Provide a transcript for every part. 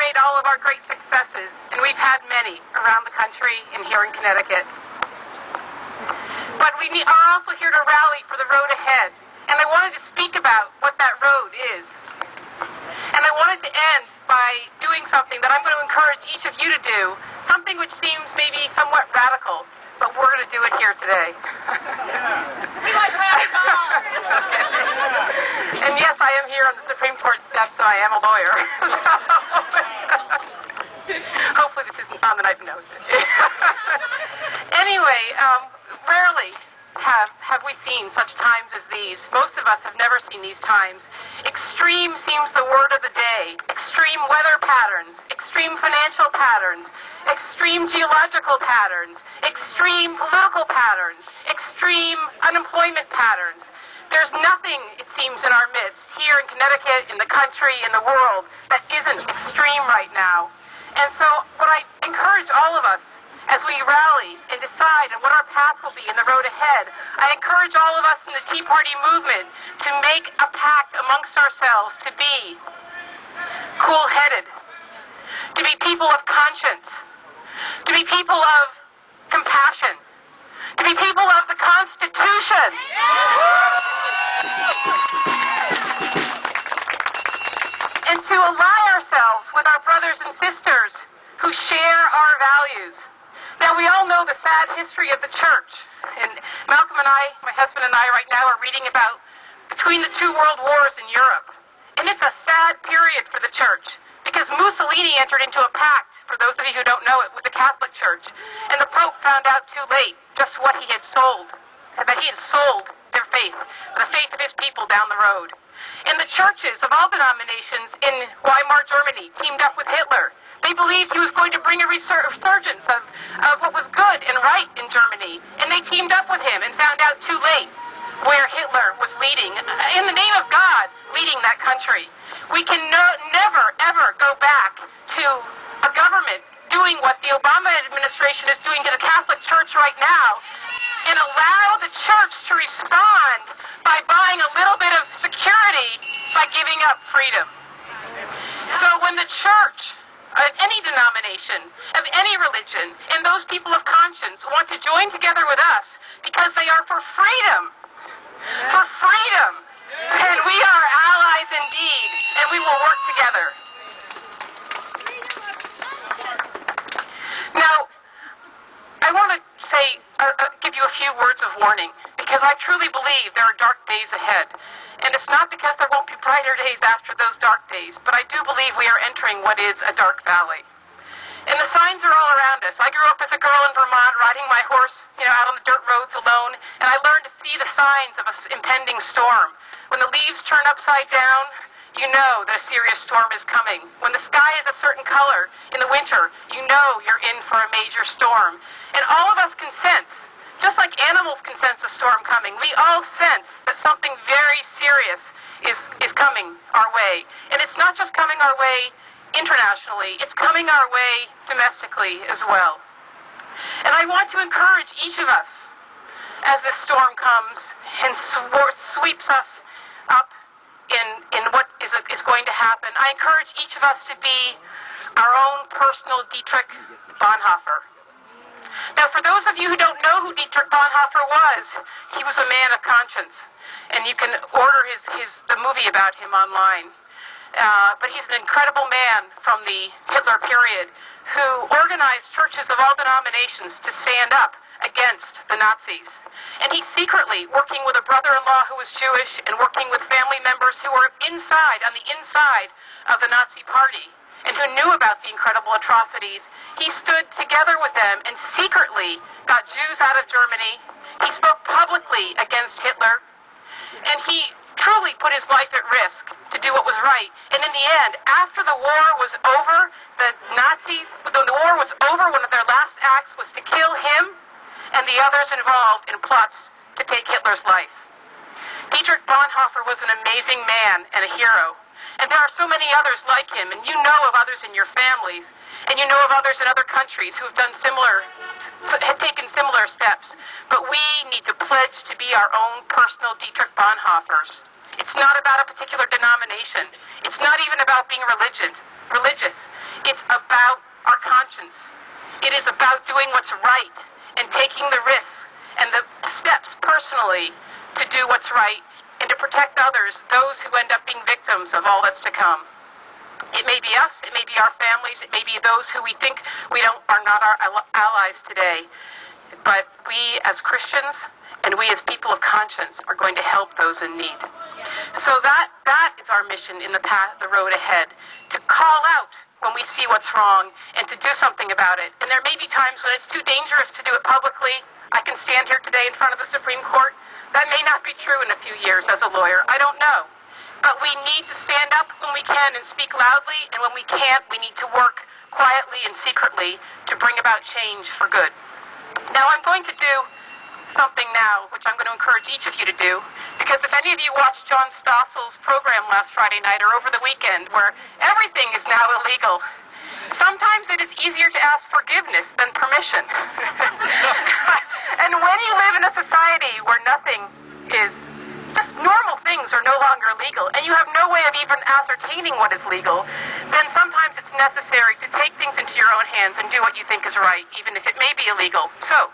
celebrate all of our great successes, and we've had many around the country and here in Connecticut. But we are also here to rally for the road ahead, and I wanted to speak about what that road is. And I wanted to end by doing something that I'm going to encourage each of you to do, something which seems maybe somewhat radical, but we're going to do it here today. We like radical! And yes, I am here on the Supreme Court steps, so I am a lawyer. Hopefully this isn't on the night of notice. Anyway, rarely have we seen such times as these. Most of us have never seen these times. Extreme seems the word of the day. Extreme weather patterns, extreme financial patterns, extreme geological patterns, extreme political patterns, extreme unemployment patterns. There's nothing, it seems, in our midst, here in Connecticut, in the country, in the world, that isn't extreme right now. And so what I encourage all of us, as we rally and decide on what our path will be in the road ahead, I encourage all of us in the Tea Party movement to make a pact amongst ourselves to be cool-headed, to be people of conscience, to be people of compassion, to be people of the Constitution. And to ally ourselves with our brothers and sisters who share our values. Now, we all know the sad history of the church. And Malcolm and I, my husband and I, right now are reading about between the two world wars in Europe. And it's a sad period for the church because Mussolini entered into a pact, for those of you who don't know it, with the Catholic Church. And the Pope found out too late just what he had sold, that he had sold their faith, the faith of his people down the road. And the churches of all denominations in Weimar Germany teamed up with Hitler. They believed he was going to bring a resurgence of what was good and right in Germany. And they teamed up with him and found out too late where Hitler was leading, in the name of God, leading that country. We can never, ever go back to a government doing what the Obama administration is doing to the Catholic Church right now and allow the church to respond by buying a little bit of security by giving up freedom. So when the church, of any denomination, of any religion, and those people of conscience want to join together with us because they are for freedom, and we are allies indeed, and we will work together. Now, I want to give you a few words of warning, because I truly believe there are dark days ahead. And it's not because there won't be brighter days after those dark days, but I do believe we are entering what is a dark valley. And the signs are all around us. I grew up as a girl in Vermont riding my horse, out on the dirt roads alone, and I learned to see the signs of an impending storm. When the leaves turn upside down, you know that a serious storm is coming. When the sky is a certain color in the winter, you know you're in for a major storm. And all of us can sense, just like animals can sense a storm coming, we all sense that something very serious is coming our way. And it's not just coming our way internationally, it's coming our way domestically as well. And I want to encourage each of us, as this storm comes and sweeps us up in what is going to happen, I encourage each of us to be our own personal Dietrich Bonhoeffer. Now, for those of you who don't know who Dietrich Bonhoeffer was, he was a man of conscience, and you can order the movie about him online. But he's an incredible man from the Hitler period who organized churches of all denominations to stand up against the Nazis. And he secretly, working with a brother-in-law who was Jewish and working with family members who were on the inside of the Nazi Party, and who knew about the incredible atrocities, he stood together with them and secretly got Jews out of Germany. He spoke publicly against Hitler, and he truly put his life at risk to do what was right. And in the end, after the war was over, the Nazis, when the war was over, one of their last acts was to kill him and the others involved in plots to take Hitler's life. Dietrich Bonhoeffer was an amazing man and a hero. And there are so many others like him, and you know of others in your families, and you know of others in other countries who have taken similar steps. But we need to pledge to be our own personal Dietrich Bonhoeffers. It's not about a particular denomination. It's not even about being religious. It's about our conscience. It is about doing what's right and taking the risks and the steps personally to do what's right and to protect others, those who end up being victims of all that's to come. It may be us, it may be our families, it may be those who we think are not our allies today. But we as Christians and we as people of conscience are going to help those in need. So that is our mission in the road ahead, to call out when we see what's wrong and to do something about it. And there may be times when it's too dangerous to do it publicly. I can stand here today in front of the Supreme Court. That may not be true in a few years as a lawyer. I don't know. But we need to stand up when we can and speak loudly, and when we can't, we need to work quietly and secretly to bring about change for good. Now, I'm going to do something now, which I'm going to encourage each of you to do, because if any of you watched John Stossel's program last Friday night or over the weekend, where everything is now illegal, sometimes it is easier to ask forgiveness than permission. And when you live in a society where nothing is, just normal things are no longer legal, and you have no way of even ascertaining what is legal, then sometimes it's necessary to take things into your own hands and do what you think is right, even if it may be illegal. So,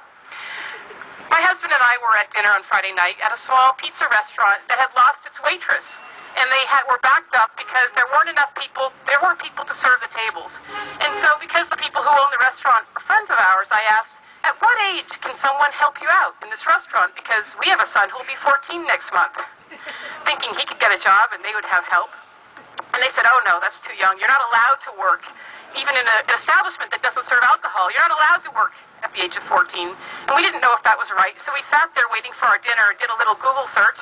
my husband and I were at dinner on Friday night at a small pizza restaurant that had lost its waitress, and they were backed up because there weren't people to serve the tables. And so, because the people who own the restaurant are friends of ours, I asked, at what age can someone help you out in this restaurant? Because we have a son who will be 14 next month, thinking he could get a job and they would have help. And they said, oh no, that's too young. You're not allowed to work, even in an establishment that doesn't serve alcohol. You're not allowed to work at the age of 14. And we didn't know if that was right. So we sat there waiting for our dinner and did a little Google search.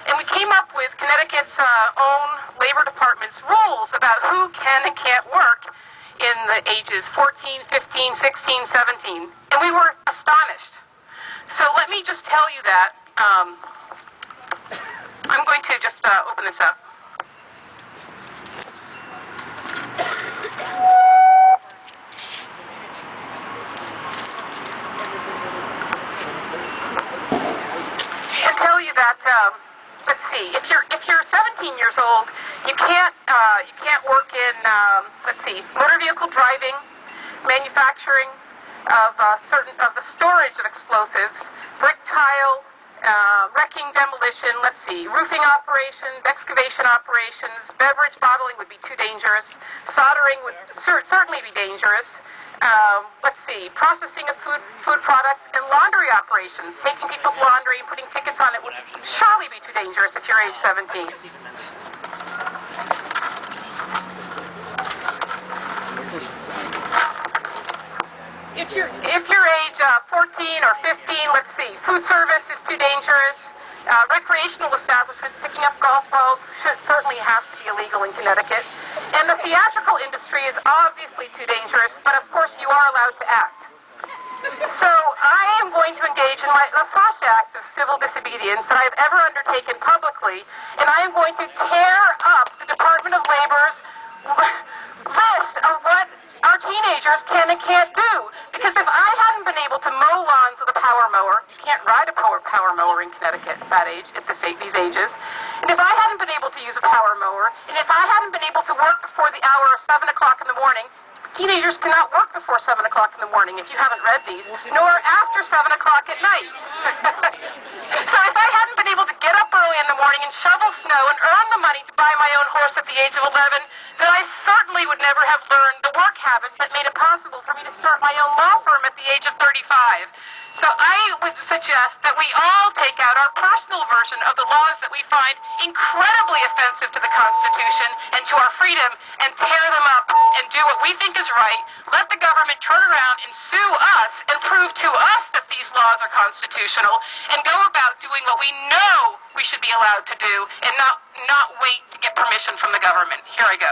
And we came up with Connecticut's own Labor Department's rules about who can and can't work in the ages 14, 15, 16, 17. And we were astonished. So let me just tell you that. I'm going to just open this up. And tell you that, let's see, if you're 17 years old, you can't work in, motor vehicle driving, manufacturing of the storage of explosives, brick tile, wrecking, demolition, roofing operations, excavation operations, beverage bottling would be too dangerous, soldering would certainly be dangerous, processing of food products, and laundry operations, taking people's laundry and putting tickets on it would surely be too dangerous if you're age 17. If you're age 14 or 15, food service is too dangerous. Recreational establishments, picking up golf balls, certainly has to be illegal in Connecticut. And the theatrical industry is obviously too dangerous, but of course you are allowed to act. So I am going to engage in the first act of civil disobedience that I've ever undertaken publicly, and I am going to tear up the Department of Labor's list of what our teenagers can and can't do. Because if I hadn't been able to mow lawns with a power mower, you can't ride a power mower in Connecticut at that age, at these ages, and if I hadn't been able to use a power mower, and if I hadn't been able to work before the hour of 7 o'clock in the morning, teenagers cannot work before 7 o'clock in the morning, if you haven't read these, nor after 7 o'clock at night. So if I hadn't been able to get up early in the morning and shovel snow and earn the money to buy my own horse at the age of 11, then I certainly would never have learned the work habits that made it possible for me to start my own law firm at the age of 35. So I would suggest that we all take out our personal version of the laws that we find incredibly offensive to the Constitution and to our freedom and tear them up and do what we think is right. Let the government turn around and sue us and prove to us that these laws are constitutional and go about doing what we know we should be allowed to do and not wait to get permission from the government. Here I go.